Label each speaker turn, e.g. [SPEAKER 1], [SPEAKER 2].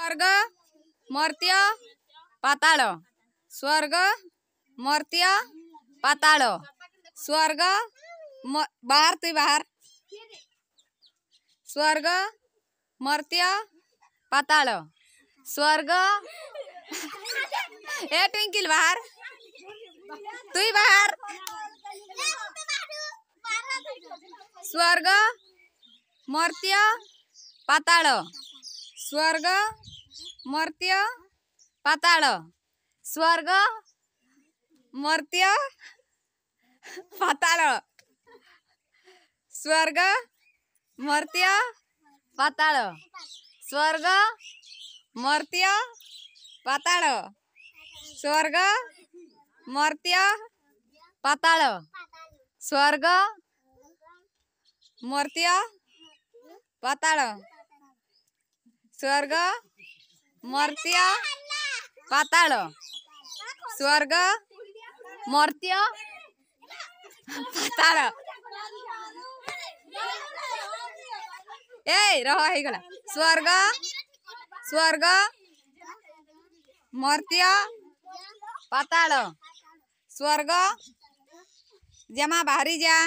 [SPEAKER 1] स्वर्ग मर्त्य पाताल स्वर्ग मर्त्य पाताल स्वर्ग बाहर तु बाहर स्वर्ग मर्त्य पाताल स्वर्ग ए ट्विंकिल बाहर तु बाहर स्वर्ग मर्त्य पाताल स्वर्ग मर्त्य पाताल स्वर्ग मर्त्य पाताल स्वर्ग मर्त्य पाताल स्वर्ग मर्त्य पाताल स्वर्ग मर्त्य पाताल स्वर्ग मर्त्य पाताल स्वर्ग मर्त्य पाताल स्वर्ग मर्त्य पाताल ए रह गला स्वर्ग स्वर्ग मर्त्य पाताल स्वर्ग जमा बाहरी जा।